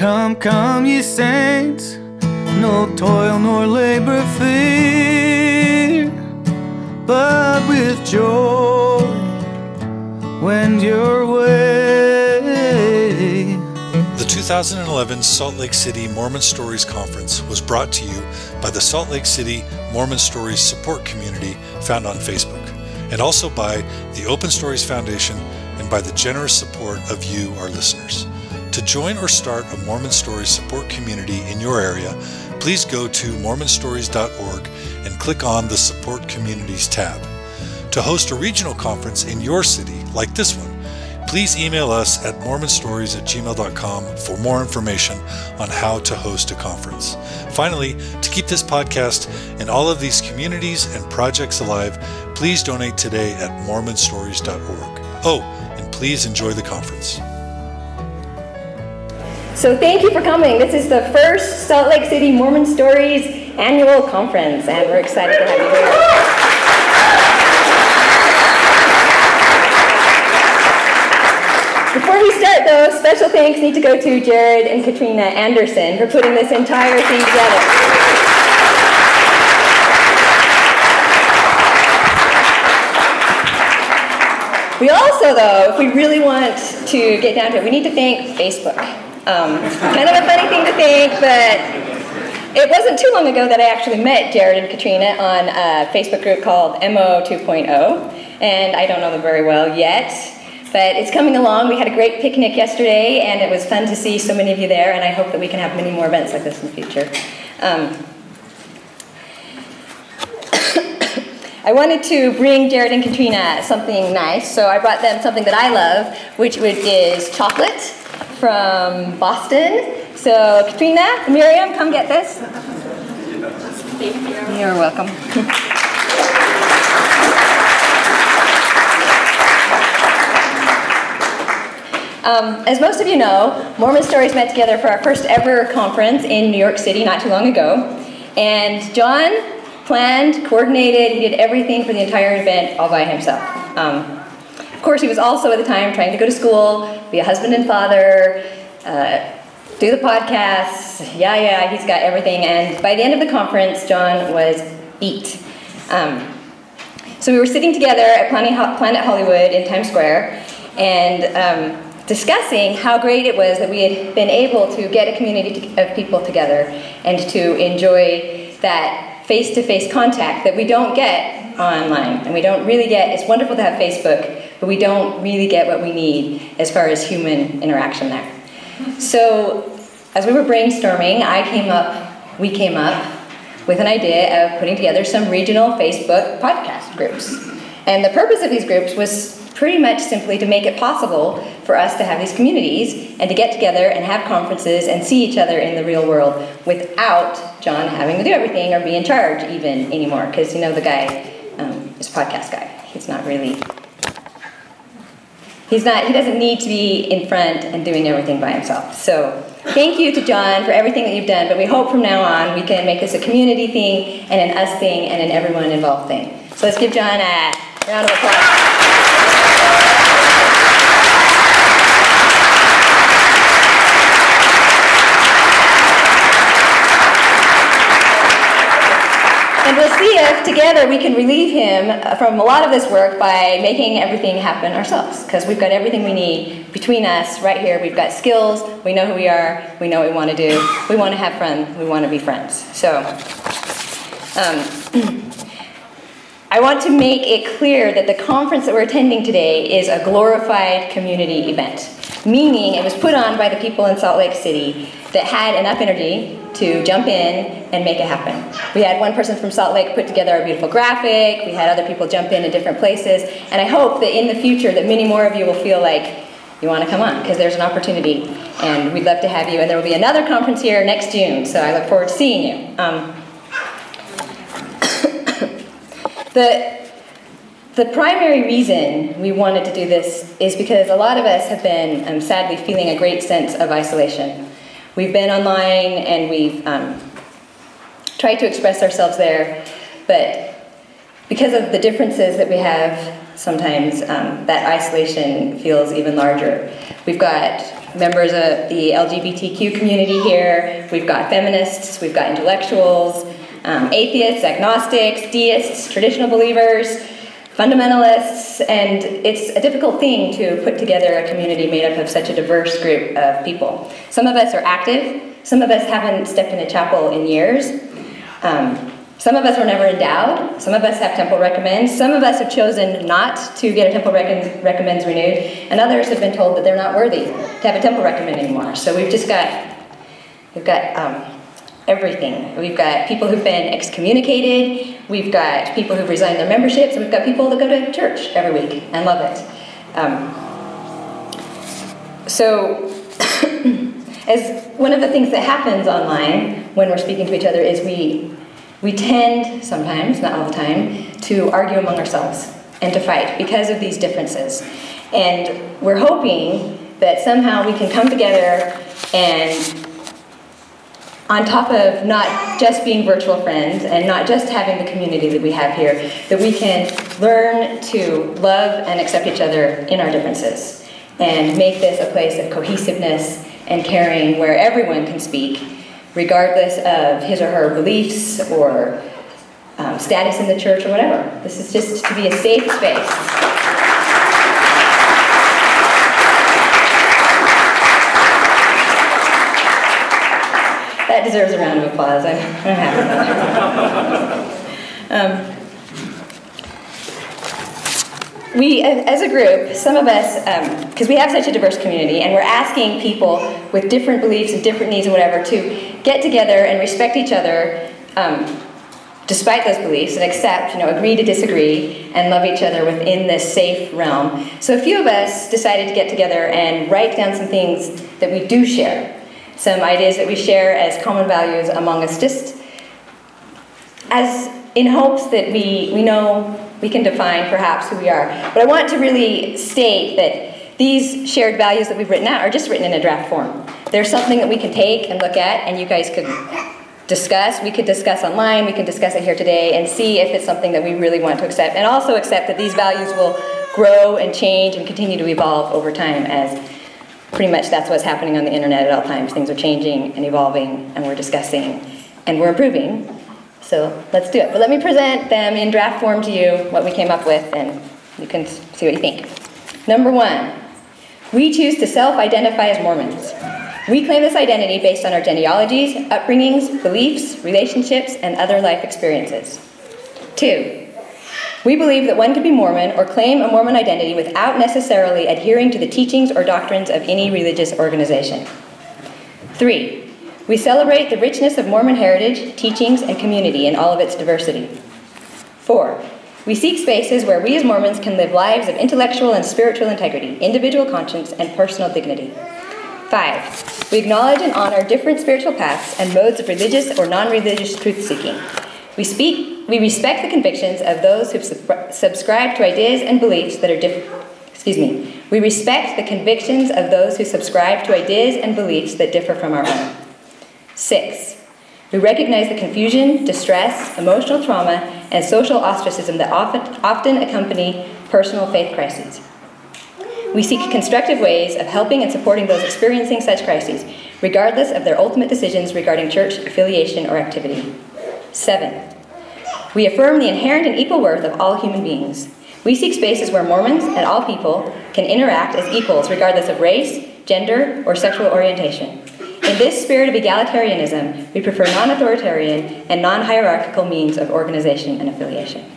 Come, come, ye saints, no toil nor labor fear, but with joy wend your way. The 2011 Salt Lake City Mormon Stories Conference was brought to you by the Salt Lake City Mormon Stories support community found on Facebook, and also by the Open Stories Foundation and by the generous support of you, our listeners. To join or start a Mormon Stories support community in your area, please go to mormonstories.org and click on the Support Communities tab. To host a regional conference in your city, like this one, please email us at mormonstories@gmail.com for more information on how to host a conference. Finally, to keep this podcast and all of these communities and projects alive, please donate today at mormonstories.org. Oh, and please enjoy the conference. So thank you for coming. This is the first Salt Lake City Mormon Stories annual conference, and we're excited to have you here. Before we start, though, special thanks need to go to Jared and Katrina Anderson for putting this entire thing together. We also, though, if we really want to get down to it, we need to thank Facebook. Kind of a funny thing to think, but it wasn't too long ago that I actually met Jared and Katrina on a Facebook group called MO 2.0, and I don't know them very well yet, but it's coming along. We had a great picnic yesterday, and it was fun to see so many of you there, and I hope that we can have many more events like this in the future. I wanted to bring Jared and Katrina something nice, so I brought them something that I love, which is chocolate from Boston. So Katrina, Miriam, come get this. Thank you. You're welcome. As most of you know, Mormon Stories met together for our first ever conference in New York City not too long ago. And John planned, coordinated, he did everything for the entire event all by himself. Of course, he was also at the time trying to go to school, be a husband and father, do the podcasts, he's got everything. And by the end of the conference, John was beat. So we were sitting together at Planet Hollywood in Times Square and discussing how great it was that we had been able to get a community of people together and to enjoy that face-to-face contact that we don't get online. And we don't really get, it's wonderful to have Facebook, but we don't really get what we need as far as human interaction there. So as we were brainstorming, we came up with an idea of putting together some regional Facebook podcast groups. And the purpose of these groups was pretty much simply to make it possible for us to have these communities and to get together and have conferences and see each other in the real world without John having to do everything or be in charge even anymore. Because, you know, the guy is a podcast guy. He doesn't need to be in front and doing everything by himself. So thank you to John for everything that you've done, but we hope from now on we can make this a community thing and an us thing and an everyone involved thing. So let's give John a round of applause. And we'll see if together we can relieve him from a lot of this work by making everything happen ourselves, because we've got everything we need between us right here. We've got skills, we know who we are, we know what we want to do, we want to have fun, we want to be friends. So I want to make it clear that the conference that we're attending today is a glorified community event, meaning it was put on by the people in Salt Lake City that had enough energy to jump in and make it happen. We had one person from Salt Lake put together a beautiful graphic, we had other people jump in different places, and I hope that in the future that many more of you will feel like you want to come on, because there's an opportunity, and we'd love to have you, and there will be another conference here next June, so I look forward to seeing you. The primary reason we wanted to do this is because a lot of us have been sadly feeling a great sense of isolation. We've been online and we've tried to express ourselves there, but because of the differences that we have, sometimes that isolation feels even larger. We've got members of the LGBTQ community here, we've got feminists, we've got intellectuals, atheists, agnostics, deists, traditional believers, fundamentalists, and it's a difficult thing to put together a community made up of such a diverse group of people. Some of us are active, some of us haven't stepped in a chapel in years, some of us were never endowed, some of us have temple recommends, some of us have chosen not to get a temple recommends renewed, and others have been told that they're not worthy to have a temple recommend anymore. So we've got everything. We've got people who've been excommunicated, we've got people who've resigned their memberships, and we've got people that go to church every week and love it. So, as one of the things that happens online when we're speaking to each other is we tend sometimes, not all the time, to argue among ourselves and to fight because of these differences. And we're hoping that somehow we can come together and, on top of not just being virtual friends and not just having the community that we have here, that we can learn to love and accept each other in our differences and make this a place of cohesiveness and caring where everyone can speak, regardless of his or her beliefs or status in the church or whatever. This is just to be a safe space. That deserves a round of applause. I'm happy about that. We, as a group, some of us, because we have such a diverse community, and we're asking people with different beliefs and different needs and whatever to get together and respect each other despite those beliefs and accept, agree to disagree and love each other within this safe realm. So a few of us decided to get together and write down some things that we do share, some ideas that we share as common values among us, just as in hopes that we know we can define perhaps who we are. But I want to really state that these shared values that we've written out are just written in a draft form. There's something that we can take and look at, and you guys could discuss. We could discuss online, we can discuss it here today, and see if it's something that we really want to accept, and also accept that these values will grow and change and continue to evolve over time, as pretty much that's what's happening on the internet at all times. Things are changing and evolving, and we're discussing, and we're improving. So let's do it. But let me present them in draft form to you, what we came up with, and you can see what you think. Number 1, we choose to self-identify as Mormons. We claim this identity based on our genealogies, upbringings, beliefs, relationships, and other life experiences. 2, we believe that one could be Mormon or claim a Mormon identity without necessarily adhering to the teachings or doctrines of any religious organization. 3, we celebrate the richness of Mormon heritage, teachings, and community in all of its diversity. 4, we seek spaces where we as Mormons can live lives of intellectual and spiritual integrity, individual conscience, and personal dignity. 5, we acknowledge and honor different spiritual paths and modes of religious or non-religious truth-seeking. We respect the convictions of those who subscribe to ideas and beliefs that are we respect the convictions of those who subscribe to ideas and beliefs that differ from our own. 6, we recognize the confusion, distress, emotional trauma, and social ostracism that often accompany personal faith crises. We seek constructive ways of helping and supporting those experiencing such crises, regardless of their ultimate decisions regarding church affiliation or activity. 7, we affirm the inherent and equal worth of all human beings. We seek spaces where Mormons and all people can interact as equals, regardless of race, gender, or sexual orientation. In this spirit of egalitarianism, we prefer non-authoritarian and non-hierarchical means of organization and affiliation.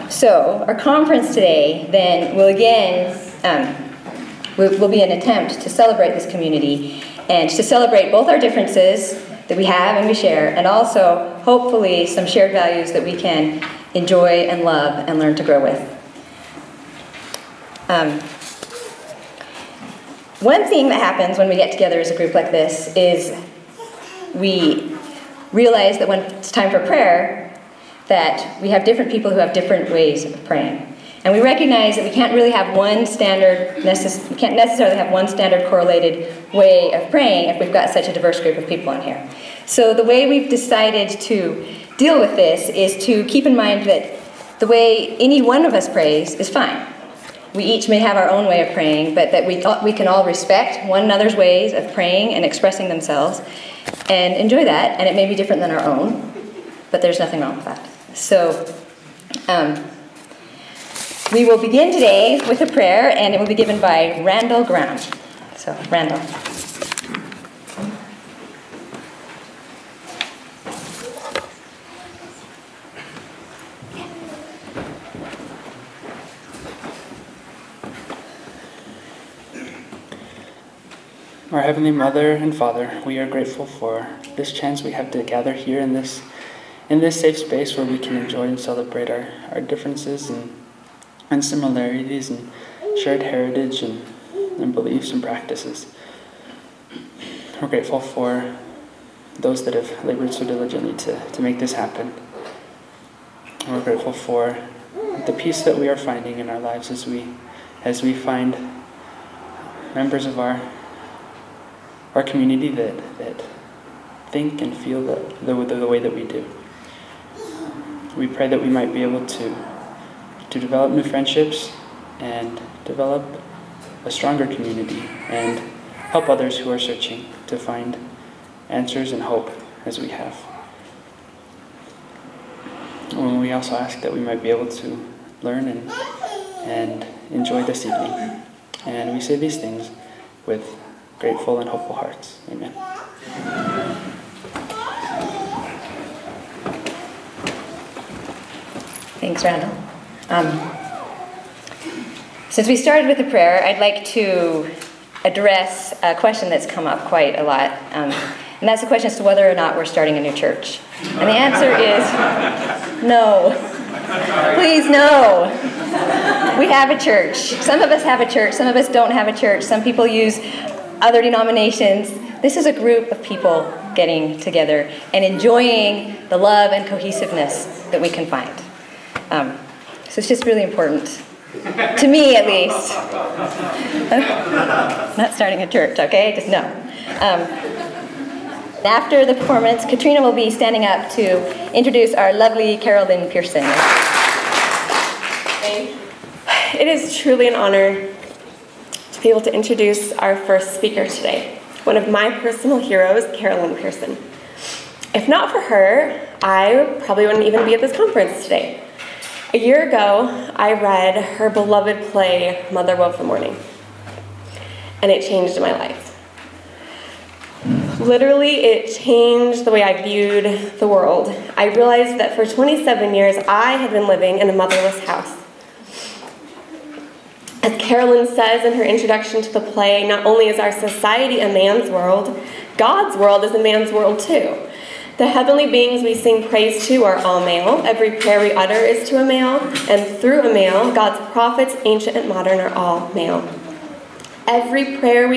So, our conference today then will again will be an attempt to celebrate this community and to celebrate both our differences that we have and we share, and also, hopefully, some shared values that we can enjoy and love and learn to grow with. One thing that happens when we get together as a group like this is we realize that when it's time for prayer, that we have different people who have different ways of praying. And we recognize that we can't really have one standard, we can't necessarily have one standard correlated way of praying if we've got such a diverse group of people in here. So the way we've decided to deal with this is to keep in mind that the way any one of us prays is fine. we each may have our own way of praying, but that we can all respect one another's ways of praying and expressing themselves and enjoy that. And it may be different than our own, but there's nothing wrong with that. So we will begin today with a prayer, and it will be given by Randall Graham. So, Randall. Our Heavenly Mother and Father, we are grateful for this chance we have to gather here in this safe space where we can enjoy and celebrate our differences and similarities and shared heritage and beliefs and practices. We're grateful for those that have labored so diligently to make this happen. And we're grateful for the peace that we are finding in our lives as we find members of our community that think and feel the way that we do. We pray that we might be able to develop new friendships and develop a stronger community and help others who are searching to find answers and hope as we have. And we also ask that we might be able to learn and enjoy this evening. And we say these things with grateful and hopeful hearts. Amen. Thanks, Randall. Since we started with the prayer, I'd like to address a question that's come up quite a lot. And that's the question as to whether or not we're starting a new church. And the answer is no. Please, no. We have a church. Some of us have a church. Some of us don't have a church. Some people use other denominations. This is a group of people getting together and enjoying the love and cohesiveness that we can find. So it's just really important, to me at least. Not starting a church, okay? Just no. After the performance, Katrina will be standing up to introduce our lovely Carol Lynn Pearson. It is truly an honor to be able to introduce our first speaker today, one of my personal heroes, Carolyn Carson. If not for her, I probably wouldn't even be at this conference today. A year ago, I read her beloved play, Mother of the Morning, and it changed my life. Literally, it changed the way I viewed the world. I realized that for 27 years, I had been living in a motherless house. As Carolyn says in her introduction to the play, not only is our society a man's world, God's world is a man's world too. The heavenly beings we sing praise to are all male. Every prayer we utter is to a male, and through a male, God's prophets, ancient and modern, are all male. Every prayer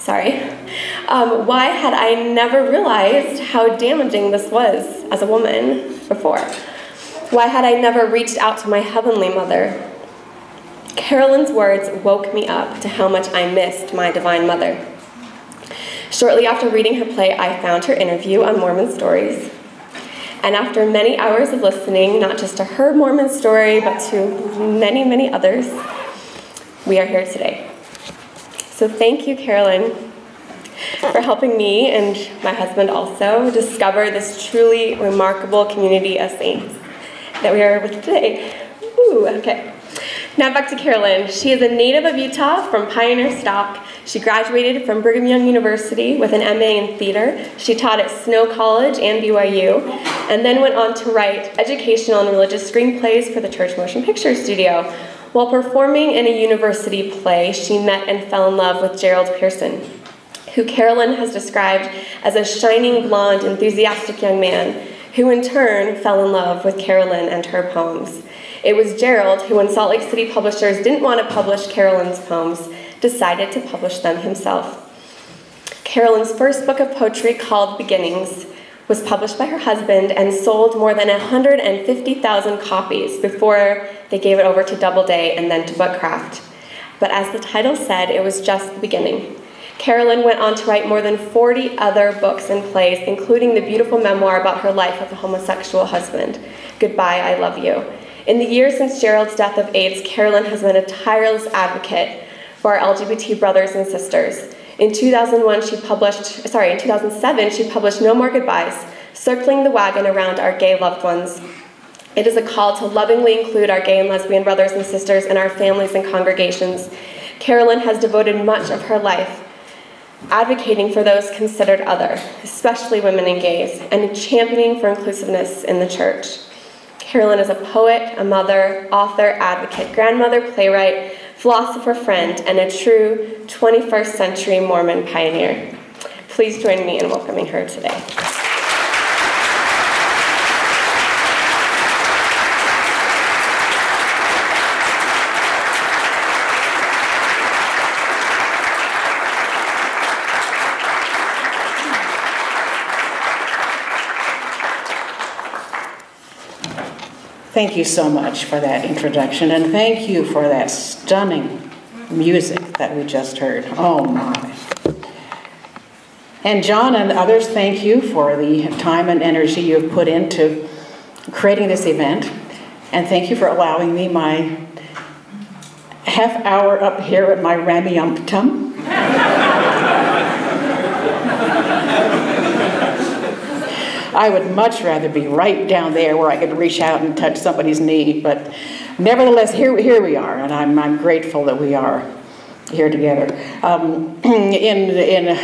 why had I never realized how damaging this was as a woman before? Why had I never reached out to my heavenly mother? Carolyn's words woke me up to how much I missed my divine mother. Shortly after reading her play, I found her interview on Mormon Stories. And after many hours of listening, not just to her Mormon story, but to many, many others, we are here today. So thank you, Carolyn, for helping me and my husband also discover this truly remarkable community of saints that we are with today. Ooh, okay. Now back to Carolyn. She is a native of Utah from Pioneer Stock. She graduated from Brigham Young University with an MA in theater. She taught at Snow College and BYU, and then went on to write educational and religious screenplays for the Church Motion Picture Studio. While performing in a university play, she met and fell in love with Gerald Pearson, who Carolyn has described as a shining, blonde, enthusiastic young man, who in turn fell in love with Carolyn and her poems. It was Gerald who, when Salt Lake City publishers didn't want to publish Carolyn's poems, decided to publish them himself. Carolyn's first book of poetry, called Beginnings, was published by her husband and sold more than 150,000 copies before they gave it over to Doubleday and then to Bookcraft. But as the title said, it was just the beginning. Carolyn went on to write more than 40 other books and plays, including the beautiful memoir about her life with a homosexual husband, Goodbye, I Love You. In the years since Gerald's death of AIDS, Carolyn has been a tireless advocate for our LGBT brothers and sisters. In 2007, she published No More Goodbyes, Circling the Wagon Around Our Gay Loved Ones. It is a call to lovingly include our gay and lesbian brothers and sisters in our families and congregations. Carolyn has devoted much of her life advocating for those considered other, especially women and gays, and championing for inclusiveness in the church. Carolyn is a poet, a mother, author, advocate, grandmother, playwright, philosopher, friend, and a true 21st century Mormon pioneer. Please join me in welcoming her today. Thank you so much for that introduction, and thank you for that stunning music that we just heard. Oh my. And John and others, thank you for the time and energy you've put into creating this event, and thank you for allowing me my half hour up here at my rammy-ump-tum. I would much rather be right down there where I could reach out and touch somebody's knee, but nevertheless, here we are, and I'm grateful that we are here together. In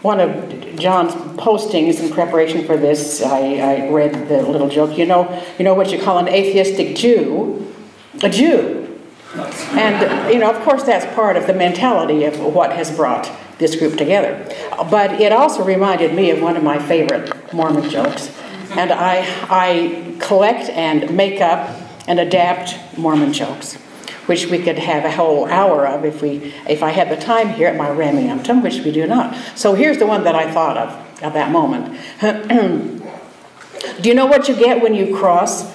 one of John's postings in preparation for this, I read the little joke. You know what you call an atheistic Jew? A Jew. And of course, that's part of the mentality of what has brought this group together. But it also reminded me of one of my favorite Mormon jokes. And I collect and make up and adapt Mormon jokes, which we could have a whole hour of if I had the time here at my rammy-ump-tum, which we do not. So here's the one that I thought of at that moment. Do you know what you get when you cross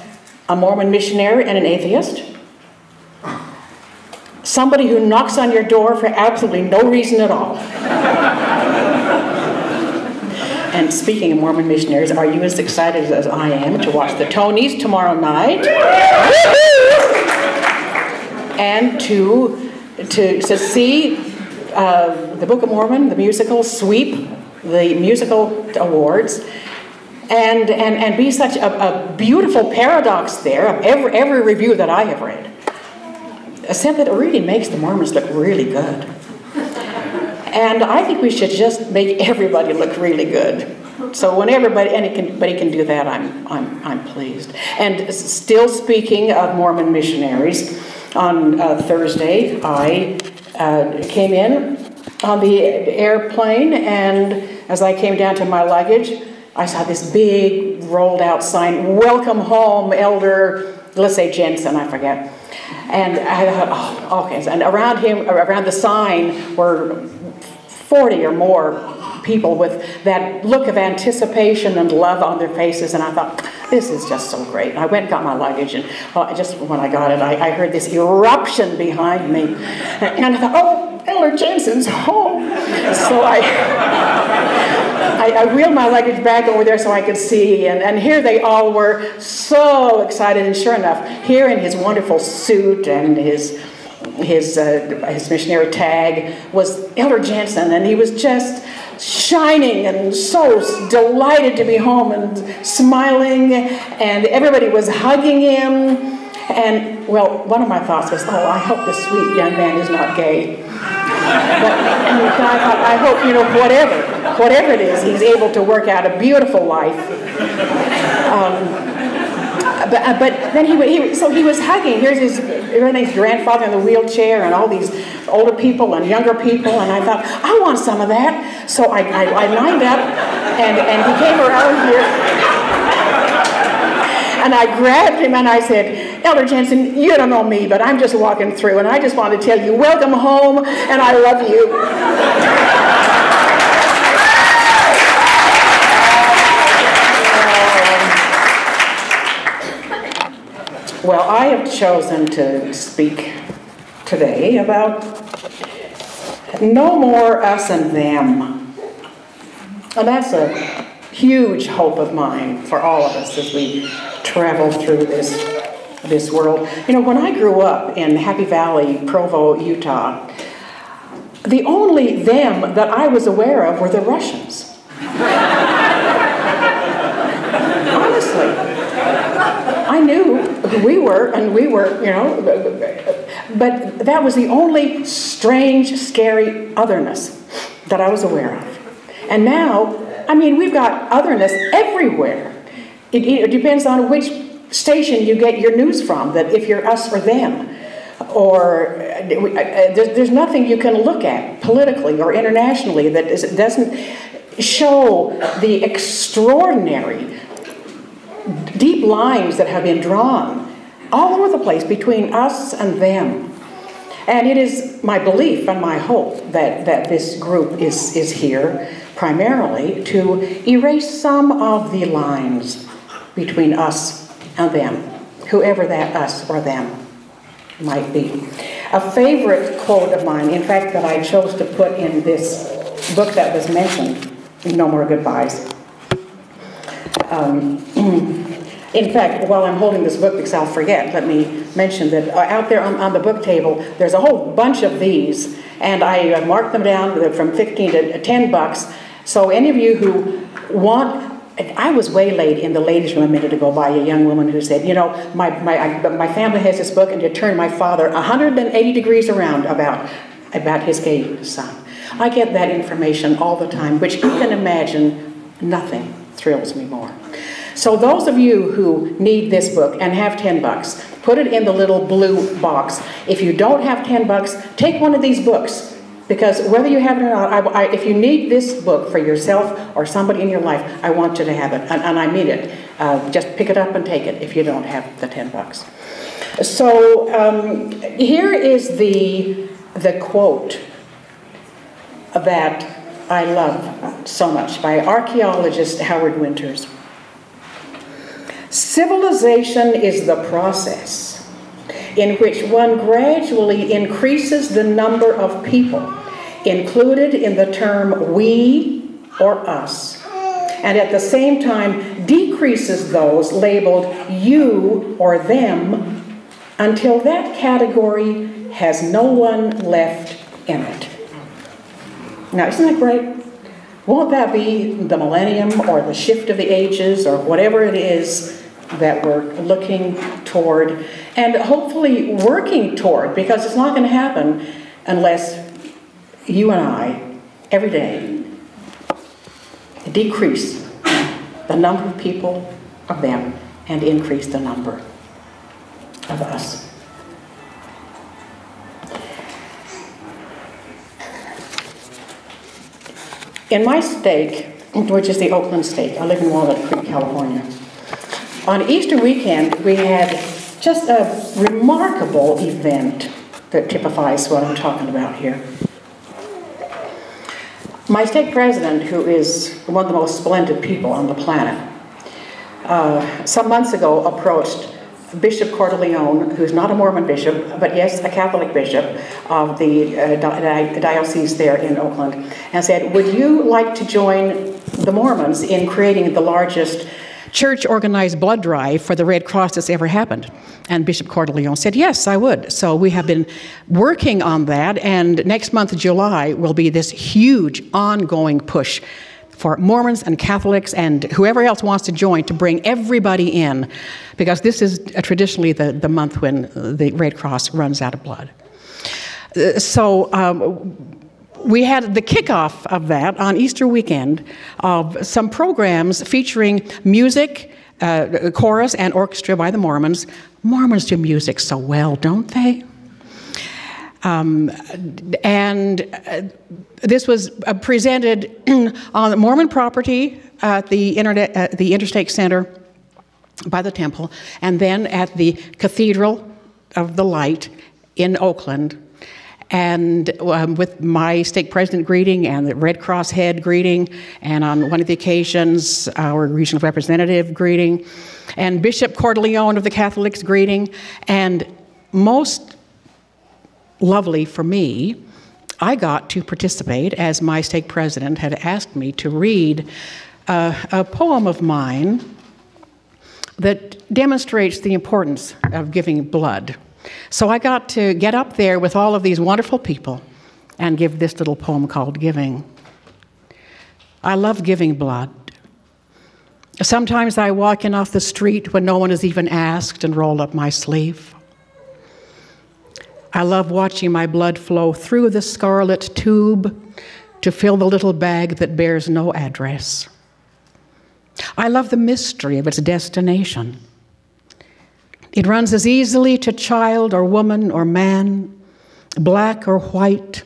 a Mormon missionary and an atheist? Somebody who knocks on your door for absolutely no reason at all. And speaking of Mormon missionaries, are you as excited as I am to watch the Tonys tomorrow night? And to see the Book of Mormon, the musical, sweep the musical awards, and be such a beautiful paradox there of every review that I have read. Said that it really makes the Mormons look really good. And I think we should just make everybody look really good. So when anybody can do that, I'm pleased. And still speaking of Mormon missionaries, on Thursday I came in on the airplane, and as I came down to my luggage, I saw this big rolled out sign, "Welcome home, Elder," let's say Jensen, I forget. And I thought, oh, okay. And around the sign were 40 or more people with that look of anticipation and love on their faces. And I thought, this is just so great. And I went and got my luggage, and just when I got it, I heard this eruption behind me. And I thought, oh, Elder Jensen's home. So I wheeled my luggage back over there so I could see, and here they all were, so excited. And sure enough, here in his wonderful suit and his missionary tag was Elder Jensen, and he was just shining and so delighted to be home and smiling, and everybody was hugging him. And, well, one of my thoughts was, oh, I hope this sweet young man is not gay. But I hope, whatever it is, he's able to work out a beautiful life. But then he was hugging. Here's his grandfather in the wheelchair, and all these older people and younger people, and I thought, I want some of that. So I lined up, and he came around here, and I grabbed him and I said, Elder Jensen, you don't know me, but I'm just walking through, and I just want to tell you, welcome home, and I love you. Well, I have chosen to speak today about no more us and them. And that's a huge hope of mine for all of us as we travel through this this world. You know, when I grew up in Happy Valley, Provo, Utah, the only them that I was aware of were the Russians. Honestly. I knew who we were, and we were, you know, but that was the only strange, scary otherness that I was aware of. And now, I mean, we've got otherness everywhere. It depends on which station you get your news from, that if you're us or them. Or there's nothing you can look at politically or internationally that doesn't show the extraordinary deep lines that have been drawn all over the place between us and them. And it is my belief and my hope that this group is here primarily to erase some of the lines between us and them, whoever that us or them might be. A favorite quote of mine, in fact, that I chose to put in this book that was mentioned, No More Goodbyes. In fact, while I'm holding this book, because I'll forget, let me mention that out there on the book table, there's a whole bunch of these, and I marked them down from 15 to 10 bucks. So any of you who want, I was waylaid in the ladies' room a minute ago by a young woman who said, you know, my family has this book, and it turned my father 180 degrees around about his gay son. I get that information all the time, which you can imagine, nothing thrills me more. So those of you who need this book and have 10 bucks, put it in the little blue box. If you don't have 10 bucks, take one of these books. Because whether you have it or not, if you need this book for yourself or somebody in your life, I want you to have it. And I mean it. Just pick it up and take it if you don't have the 10 bucks. So here is the quote that I love so much by archaeologist Howard Winters. Civilization is the process in which one gradually increases the number of people included in the term we or us, and at the same time decreases those labeled you or them until that category has no one left in it. Now, isn't that great? Won't that be the millennium or the shift of the ages or whatever it is that we're looking toward and hopefully working toward, because it's not going to happen unless you and I, every day, decrease the number of people of them and increase the number of us. In my stake, which is the Oakland stake, I live in Walnut Creek, California. On Easter weekend, we had just a remarkable event that typifies what I'm talking about here. My stake president, who is one of the most splendid people on the planet, some months ago approached Bishop Cordelleone, who's not a Mormon bishop, but yes, a Catholic bishop of the diocese there in Oakland, and said, would you like to join the Mormons in creating the largest church-organized blood drive for the Red Cross that's ever happened? And Bishop Cordelleone said, yes, I would. So we have been working on that, and next month, July, will be this huge ongoing push for Mormons and Catholics and whoever else wants to join to bring everybody in, because this is traditionally the month when the Red Cross runs out of blood. So we had the kickoff of that on Easter weekend of some programs featuring music, chorus and orchestra by the Mormons. Mormons do music so well, don't they? This was presented on the Mormon property at the Interstate Center by the temple, and then at the Cathedral of the Light in Oakland, and with my stake president greeting and the Red Cross head greeting, and on one of the occasions, our regional representative greeting, and Bishop Cordelleone of the Catholics greeting, and most lovely for me, I got to participate, as my stake president had asked me to read a poem of mine that demonstrates the importance of giving blood. So I got to get up there with all of these wonderful people and give this little poem called Giving. I love giving blood. Sometimes I walk in off the street when no one has even asked and roll up my sleeve. I love watching my blood flow through the scarlet tube to fill the little bag that bears no address. I love the mystery of its destination. It runs as easily to child or woman or man, black or white,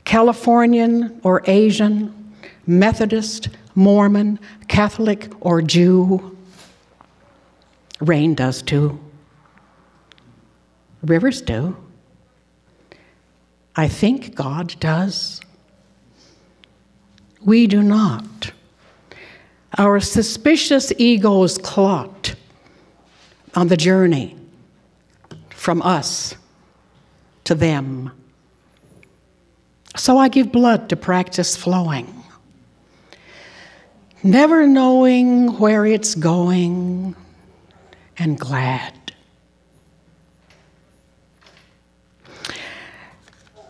Californian or Asian, Methodist, Mormon, Catholic, or Jew. Rain does too. Rivers do. I think God does. We do not. Our suspicious egos clot on the journey from us to them. So I give blood to practice flowing, never knowing where it's going, and glad.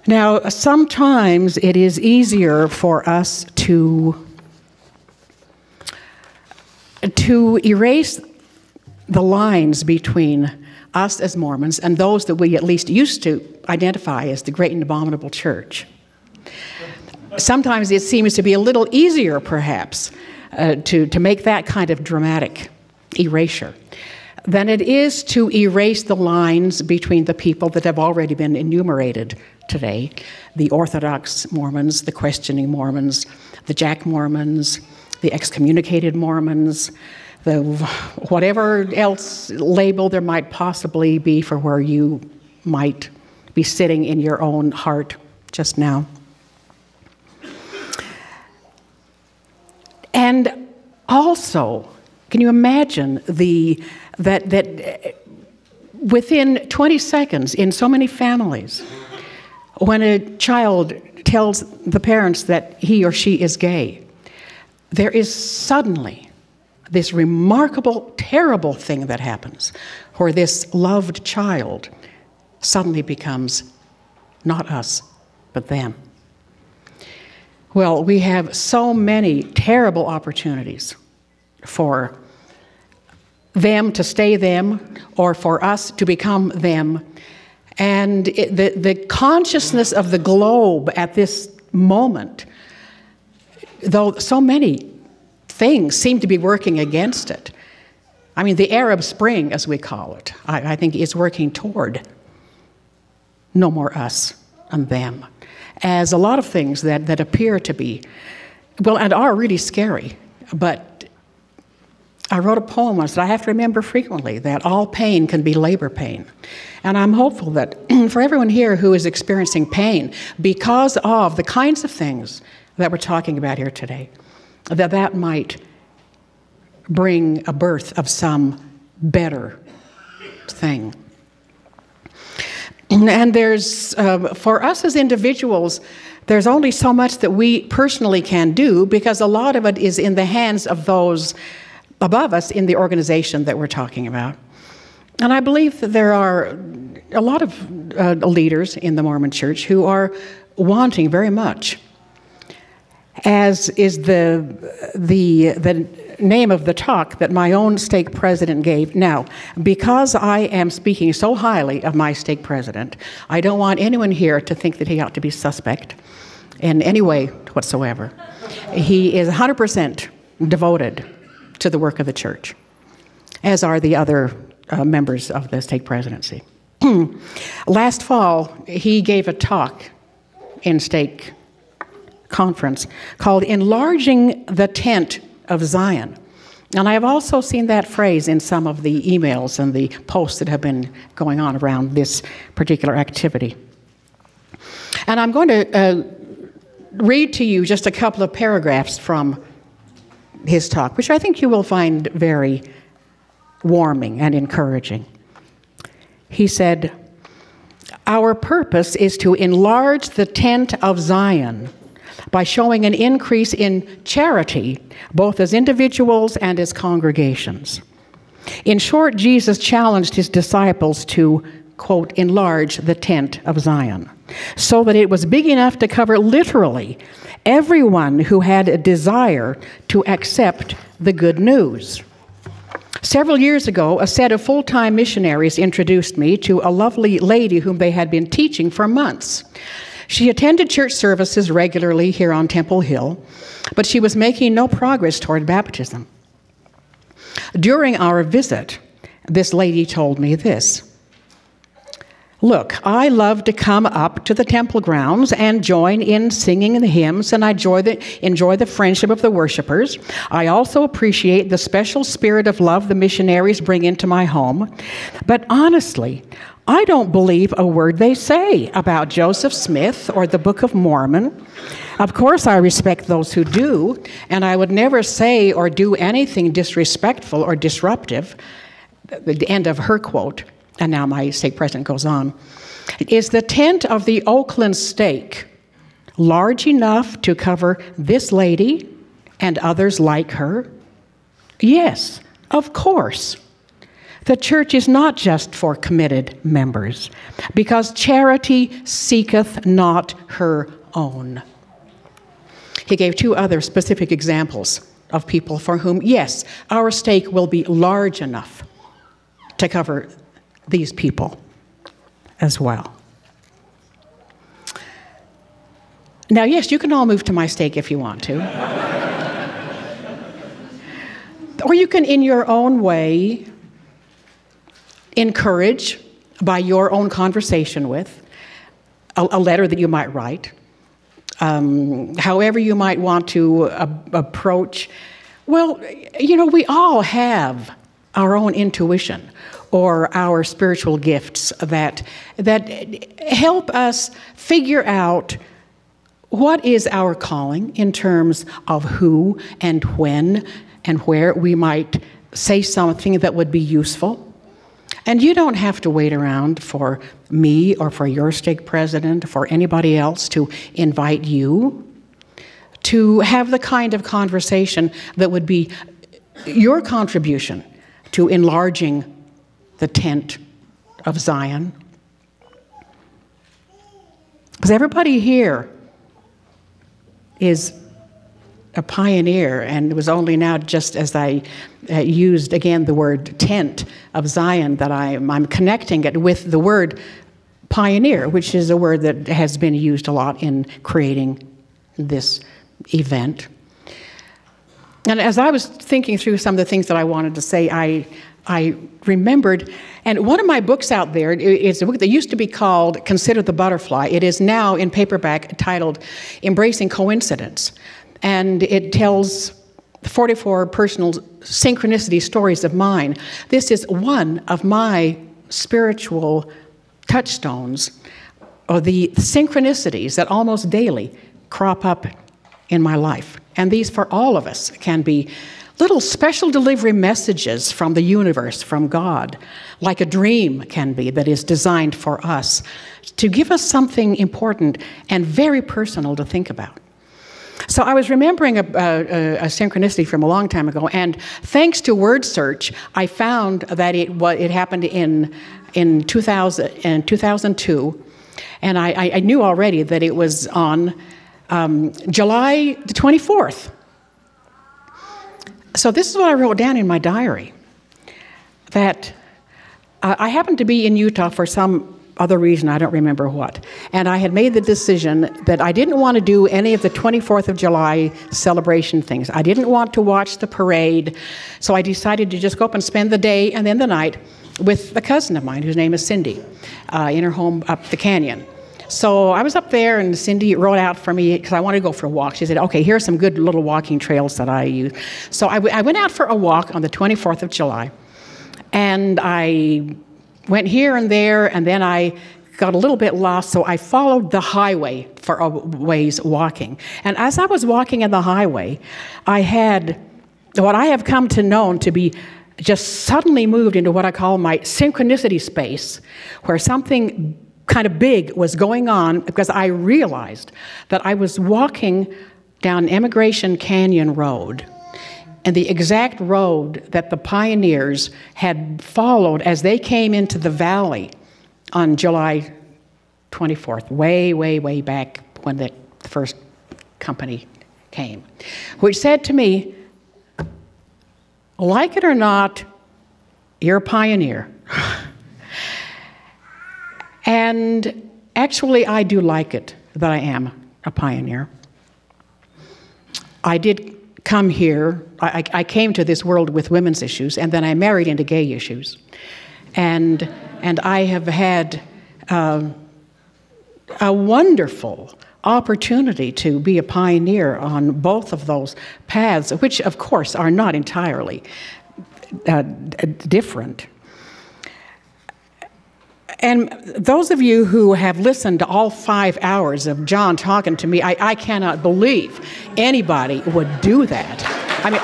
Now, sometimes it is easier for us to erase the lines between us as Mormons and those that we at least used to identify as the great and abominable church. Sometimes it seems to be a little easier, perhaps, to make that kind of dramatic erasure than it is to erase the lines between the people that have already been enumerated today: the Orthodox Mormons, the questioning Mormons, the Jack Mormons, the excommunicated Mormons, the whatever else label there might possibly be for where you might be sitting in your own heart just now. And also, can you imagine that within 20 seconds in so many families, when a child tells the parents that he or she is gay, there is suddenly this remarkable, terrible thing that happens where this loved child suddenly becomes not us, but them. Well, we have so many terrible opportunities for them to stay them or for us to become them. And the consciousness of the globe at this moment, though so many things seem to be working against it. I mean, the Arab Spring, as we call it, I think is working toward no more us and them, as a lot of things that appear to be, well, and are really scary. But I wrote a poem once that I have to remember frequently, that all pain can be labor pain. And I'm hopeful that for everyone here who is experiencing pain because of the kinds of things that we're talking about here today, that might bring a birth of some better thing. And there's, for us as individuals, there's only so much that we personally can do, because a lot of it is in the hands of those above us in the organization that we're talking about. And I believe that there are a lot of leaders in the Mormon Church who are wanting very much, as is the name of the talk that my own stake president gave. Now, because I am speaking so highly of my stake president, I don't want anyone here to think that he ought to be suspect in any way whatsoever. He is 100% devoted to the work of the church, as are the other members of the stake presidency. Last fall, he gave a talk in stake conference called Enlarging the Tent of Zion. And I have also seen that phrase in some of the emails and the posts that have been going on around this particular activity. And I'm going to read to you just a couple of paragraphs from his talk, which I think you will find very warming and encouraging. He said, "Our purpose is to enlarge the tent of Zion by showing an increase in charity, both as individuals and as congregations. In short, Jesus challenged his disciples to, quote, enlarge the tent of Zion, so that it was big enough to cover literally everyone who had a desire to accept the good news. Several years ago, a set of full-time missionaries introduced me to a lovely lady whom they had been teaching for months. She attended church services regularly here on Temple Hill, but she was making no progress toward baptism. During our visit, this lady told me this. Look, I love to come up to the temple grounds and join in singing the hymns, and I enjoy the friendship of the worshipers. I also appreciate the special spirit of love the missionaries bring into my home. But honestly, I don't believe a word they say about Joseph Smith or the Book of Mormon. Of course, I respect those who do, and I would never say or do anything disrespectful or disruptive. The end of her quote. And now my stake president goes on. Is the tent of the Oakland stake large enough to cover this lady and others like her? Yes, of course. The church is not just for committed members, because charity seeketh not her own. He gave two other specific examples of people for whom, yes, our stake will be large enough to cover these people as well. Now, yes, you can all move to my stake if you want to. Or you can, in your own way, encourage by your own conversation with, a letter that you might write, however you might want to approach. Well, you know, we all have our own intuition or our spiritual gifts that help us figure out what is our calling in terms of who and when and where we might say something that would be useful. And you don't have to wait around for me or for your stake president or for anybody else to invite you to have the kind of conversation that would be your contribution to enlarging the tent of Zion. Because everybody here is a pioneer, and it was only now, just as I used again the word tent of Zion, that I'm connecting it with the word pioneer, which is a word that has been used a lot in creating this event. And as I was thinking through some of the things that I wanted to say, I remembered, and one of my books out there is a book that used to be called Consider the Butterfly. It is now in paperback titled Embracing Coincidence. And it tells 44 personal synchronicity stories of mine. This is one of my spiritual touchstones, or the synchronicities that almost daily crop up in my life. And these, for all of us, can be little special delivery messages from the universe, from God, like a dream can be that is designed for us, to give us something important and very personal to think about. So I was remembering a synchronicity from a long time ago, and thanks to word search, I found that it happened in 2002, and I knew already that it was on July the 24th. So this is what I wrote down in my diary, that I happened to be in Utah for some other reason, I don't remember what, and I had made the decision that I didn't want to do any of the 24th of July celebration things. I didn't want to watch the parade, so I decided to just go up and spend the day and then the night with a cousin of mine whose name is Cindy, in her home up the canyon. So I was up there, and Cindy wrote out for me, because I wanted to go for a walk. She said, okay, here are some good little walking trails that I use. So I went out for a walk on the 24th of July, and I went here and there, and then I got a little bit lost, so I followed the highway for a ways walking. And as I was walking in the highway, I had what I have come to know to be just suddenly moved into what I call my synchronicity space, where something kind of big was going on, because I realized that I was walking down Emigration Canyon Road and the exact road that the pioneers had followed as they came into the valley on July 24th, way, way, way back when the first company came, which said to me, like it or not, you're a pioneer. And actually, I do like it that I am a pioneer. I did come here, I came to this world with women's issues, and then I married into gay issues. And I have had a wonderful opportunity to be a pioneer on both of those paths, which of course are not entirely different. And those of you who have listened to all 5 hours of John talking to me, I cannot believe anybody would do that. I mean,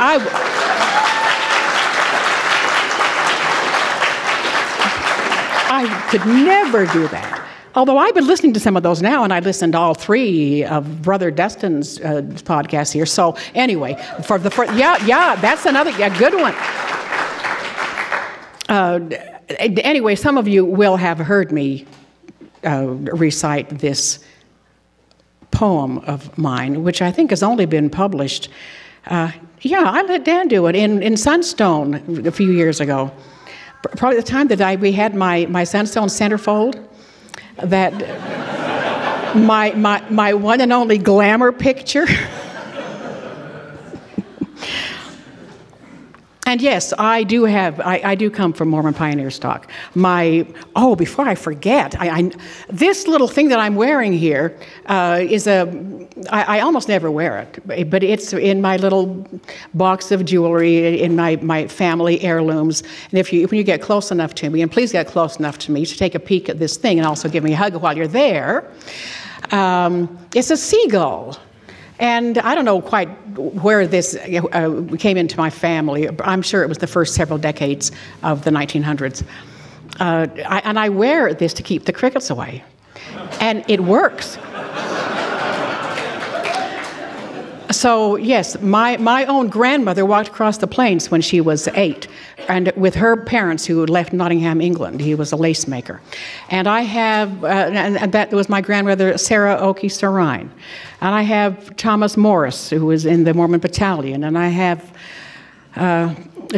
I could never do that. Although I've been listening to some of those now, and I listened to all 3 of Brother Destin's podcasts here. So anyway, that's another good one. Anyway, some of you will have heard me recite this poem of mine, which I think has only been published. I let Dan do it in Sunstone a few years ago. Probably the time that we had my Sunstone centerfold, that my one and only glamour picture. And yes, I do come from Mormon pioneer stock. Before I forget, this little thing that I'm wearing here is I almost never wear it, but it's in my little box of jewelry, in my family heirlooms. And when you get close enough to me, and please get close enough to me to take a peek at this thing and also give me a hug while you're there, it's a seagull. And I don't know quite where this came into my family. I'm sure it was the first several decades of the 1900s. And I wear this to keep the crickets away. And it works. So yes, my own grandmother walked across the plains when she was 8, and with her parents who left Nottingham, England. He was a lace maker. And I have, and that was my grandmother, Sarah Oakey Sarine. And I have Thomas Morris, who was in the Mormon Battalion. And I have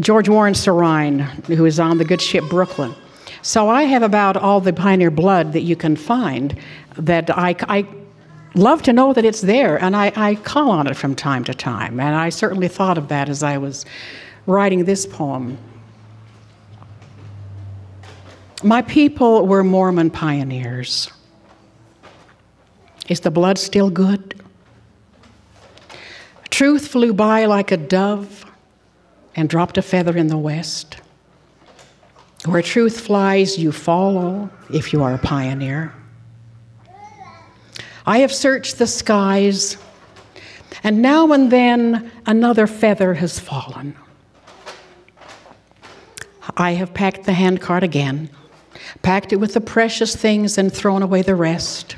George Warren Sarine, who is on the good ship Brooklyn. So I have about all the pioneer blood that you can find that I love to know that it's there, and I call on it from time to time. And I certainly thought of that as I was writing this poem. My people were Mormon pioneers. Is the blood still good? Truth flew by like a dove and dropped a feather in the west. Where truth flies, you follow if you are a pioneer. I have searched the skies, and now and then another feather has fallen. I have packed the handcart again, packed it with the precious things and thrown away the rest.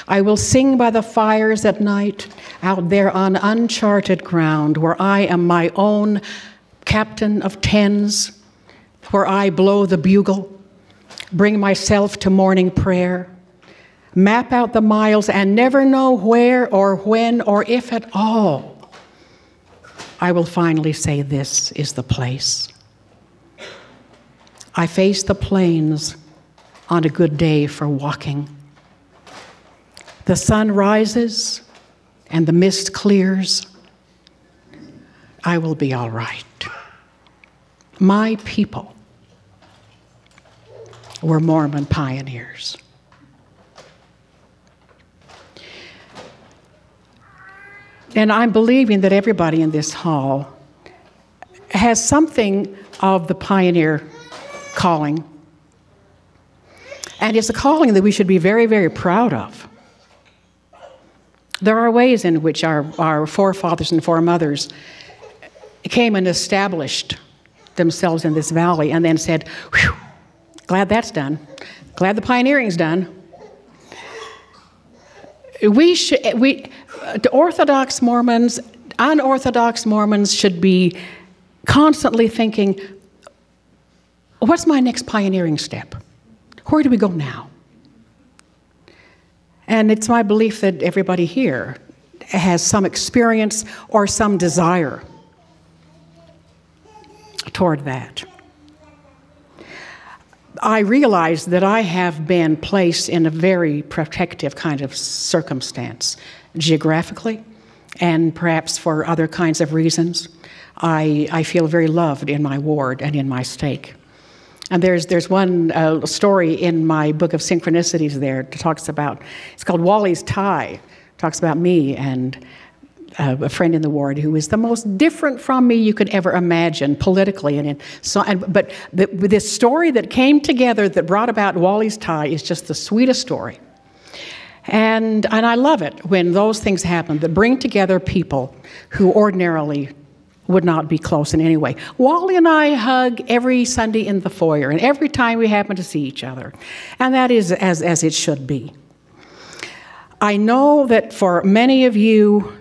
I will sing by the fires at night, out there on uncharted ground, where I am my own captain of tens, where I blow the bugle, bring myself to morning prayer, map out the miles and never know where or when or if at all I will finally say this is the place. I face the plains on a good day for walking. The sun rises and the mist clears. I will be all right. My people were Mormon pioneers. And I'm believing that everybody in this hall has something of the pioneer calling. And it's a calling that we should be very, very proud of. There are ways in which our forefathers and foremothers came and established themselves in this valley and then said, whew, glad that's done. Glad the pioneering's done. To Orthodox Mormons, unorthodox Mormons should be constantly thinking, what's my next pioneering step? Where do we go now? And it's my belief that everybody here has some experience or some desire toward that. I realize that I have been placed in a very protective kind of circumstance, geographically, and perhaps for other kinds of reasons. I feel very loved in my ward and in my stake. And there's one story in my book of synchronicities there that talks about, it's called Wally's Tie, talks about me and a friend in the ward who is the most different from me you could ever imagine politically. But this story that came together that brought about Wally's Tie is just the sweetest story. And I love it when those things happen that bring together people who ordinarily would not be close in any way. Wally and I hug every Sunday in the foyer, and every time we happen to see each other. And that is as it should be. I know that for many of you,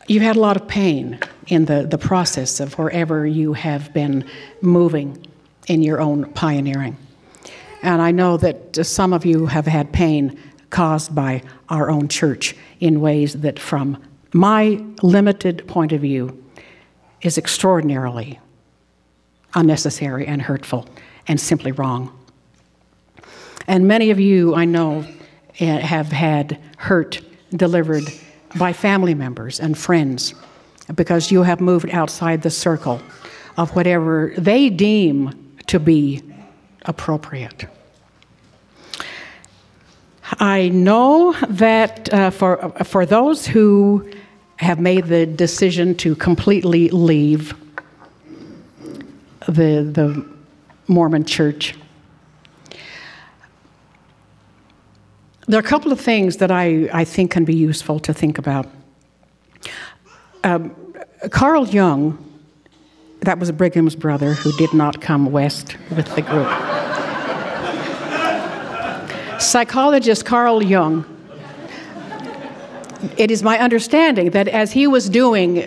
you've had a lot of pain in the process of wherever you have been moving in your own pioneering. And I know that some of you have had pain caused by our own church in ways that, from my limited point of view, is extraordinarily unnecessary and hurtful and simply wrong. And many of you, I know, have had hurt delivered by family members and friends because you have moved outside the circle of whatever they deem to be appropriate. I know that for those who have made the decision to completely leave the Mormon Church, there are a couple of things that I think can be useful to think about. Carl Jung, that was Brigham's brother who did not come west with the group. Psychologist Carl Jung, it is my understanding that as he was doing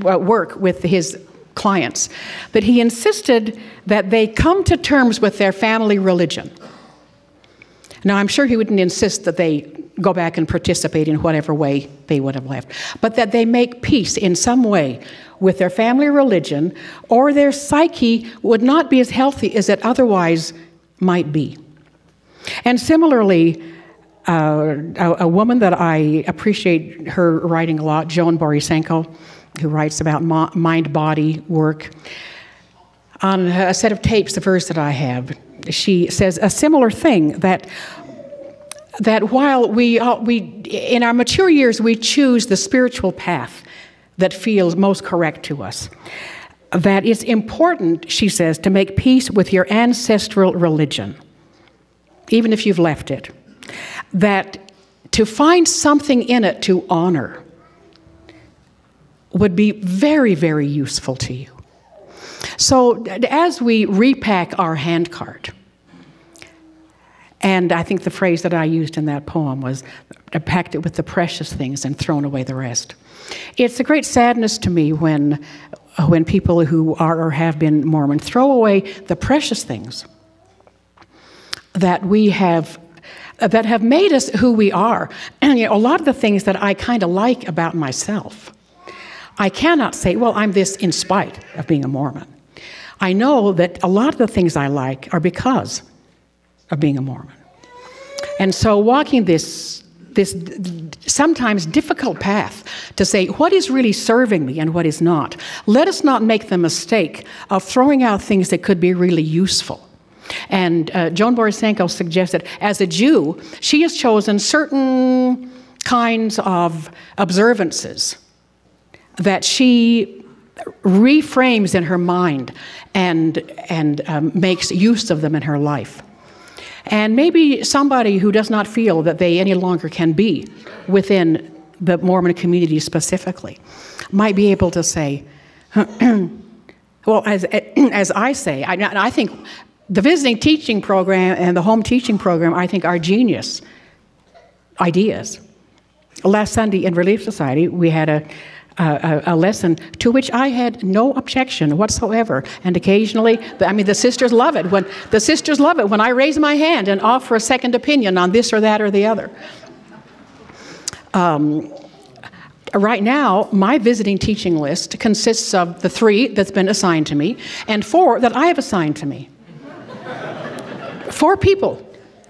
work with his clients, that he insisted that they come to terms with their family religion. Now, I'm sure he wouldn't insist that they go back and participate in whatever way they would have left, but that they make peace in some way with their family religion, or their psyche would not be as healthy as it otherwise might be. And similarly, a woman that I appreciate her writing a lot, Joan Borisenko, who writes about mind-body work. On a set of tapes of hers that I have, she says a similar thing, that while we in our mature years we choose the spiritual path that feels most correct to us, that it's important, she says, to make peace with your ancestral religion, even if you've left it. That to find something in it to honor would be very, very useful to you. So as we repack our handcart, and I think the phrase that I used in that poem was, I packed it with the precious things and thrown away the rest. It's a great sadness to me when people who are or have been Mormon throw away the precious things that we have, that have made us who we are. And a lot of the things that I kind of like about myself, I cannot say, well, I'm this in spite of being a Mormon. I know that a lot of the things I like are because of being a Mormon. And so walking this sometimes difficult path to say what is really serving me and what is not, let us not make the mistake of throwing out things that could be really useful. And Joan Borisenko suggested, as a Jew, she has chosen certain kinds of observances that she reframes in her mind and makes use of them in her life. And maybe somebody who does not feel that they any longer can be within the Mormon community specifically might be able to say, well, as I say, I think the visiting teaching program and the home teaching program, I think, are genius ideas. last Sunday in Relief Society, we had a lesson to which I had no objection whatsoever. And occasionally, I mean, the sisters love it when I raise my hand and offer a second opinion on this or that or the other. Right now, my visiting teaching list consists of the 3 that's been assigned to me and 4 that I have assigned to me. 4 people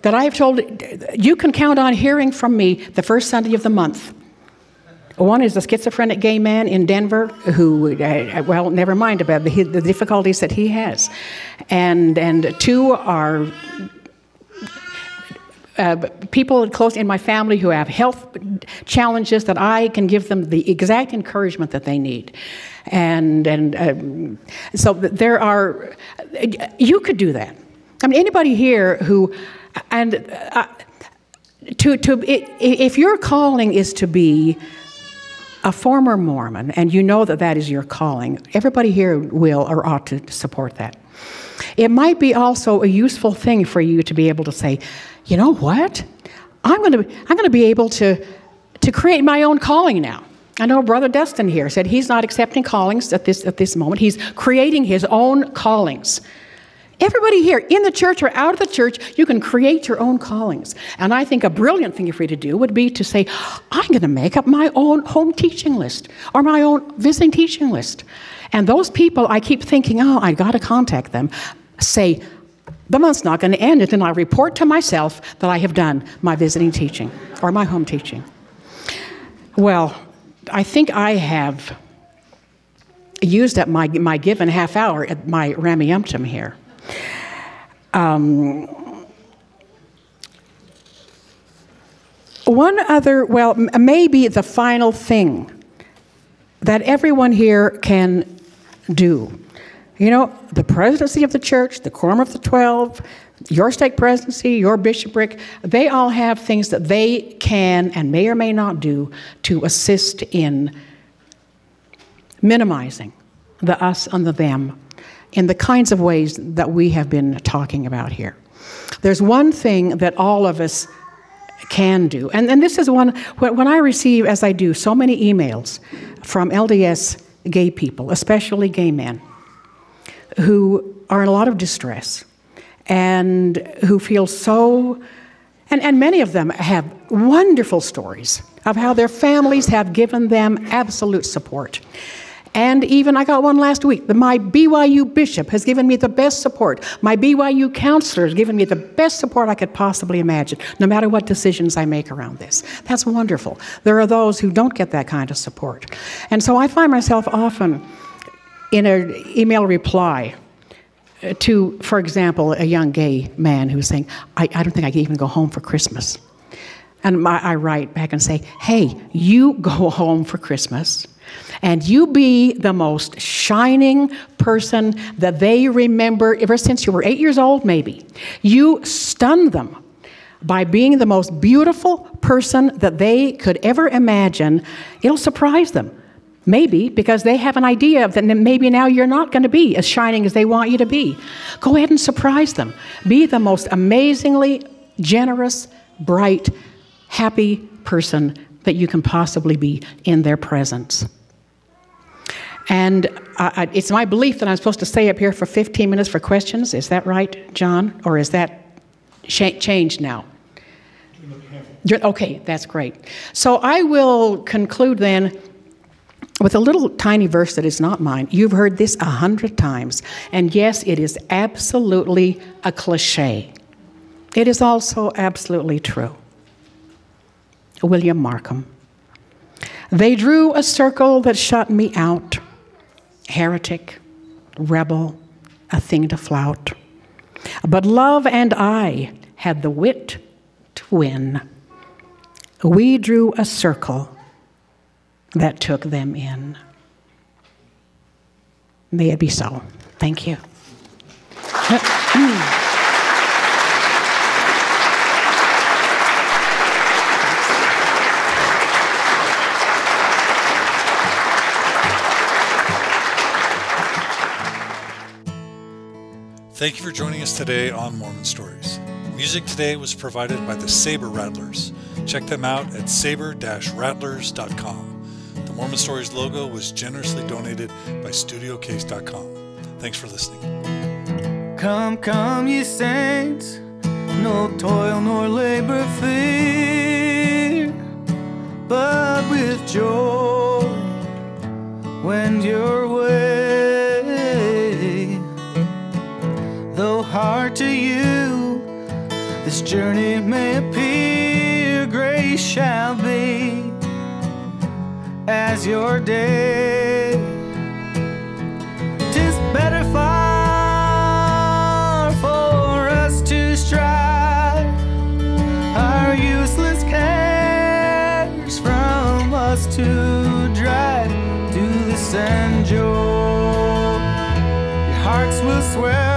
that I have told, you can count on hearing from me the first Sunday of the month. One is a schizophrenic gay man in Denver who, well, never mind about the difficulties that he has. And 2 are people close in my family who have health challenges that I can give them the exact encouragement that they need. And so there are, you could do that. I mean, anybody here who, and if your calling is to be a former Mormon, and you know that that is your calling, everybody here will or ought to support that. It might be also a useful thing for you to be able to say, you know what? I'm going to be able to create my own calling now. I know Brother Dustin here said he's not accepting callings at this moment. He's creating his own callings. Everybody here, in the church or out of the church, you can create your own callings. And I think a brilliant thing for you to do would be to say, I'm going to make up my own home teaching list or my own visiting teaching list. And those people, I keep thinking, oh, I got to contact them. Say, the month's not going to end until I report to myself that I have done my visiting teaching or my home teaching. Well, I think I have used up my given half hour at my rammy-umptum here. One other, well, maybe the final thing that everyone here can do. You know, the presidency of the church, the quorum of the 12, your stake presidency, your bishopric, they all have things that they can and may or may not do to assist in minimizing the us and the them in the kinds of ways that we have been talking about here. There's one thing that all of us can do, and this is one, when I receive, as I do, so many emails from LDS gay people, especially gay men, who are in a lot of distress and who feel so, and many of them have wonderful stories of how their families have given them absolute support. And even, I got one last week, my BYU bishop has given me the best support. My BYU counselor has given me the best support I could possibly imagine, no matter what decisions I make around this. That's wonderful. There are those who don't get that kind of support. And so I find myself often in an email reply to, for example, a young gay man who's saying, I don't think I can even go home for Christmas. And I write back and say, hey, you go home for Christmas, and you be the most shining person that they remember ever since you were 8 years old, maybe. You stun them by being the most beautiful person that they could ever imagine. It'll surprise them. Maybe because they have an idea of that maybe now you're not going to be as shining as they want you to be. Go ahead and surprise them. Be the most amazingly generous, bright, happy person that you can possibly be in their presence. And it's my belief that I'm supposed to stay up here for 15 minutes for questions. Is that right, John? Or is that changed now? Okay, that's great. So I will conclude then with a little tiny verse that is not mine. You've heard this 100 times. And yes, it is absolutely a cliche. It is also absolutely true. William Markham. They drew a circle that shut me out. Heretic, rebel, a thing to flout. But love and I had the wit to win. We drew a circle that took them in. May it be so. Thank you. Thank you for joining us today on Mormon Stories. Music today was provided by the Saber Rattlers. Check them out at saber-rattlers.com. The Mormon Stories logo was generously donated by StudioCase.com. Thanks for listening. Come, come, ye saints, no toil nor labor fear, but with joy wend your way. Though hard to you this journey may appear, grace shall be as your day. 'Tis better far for us to strive our useless cares from us to drive to the sand joy. Your hearts will swell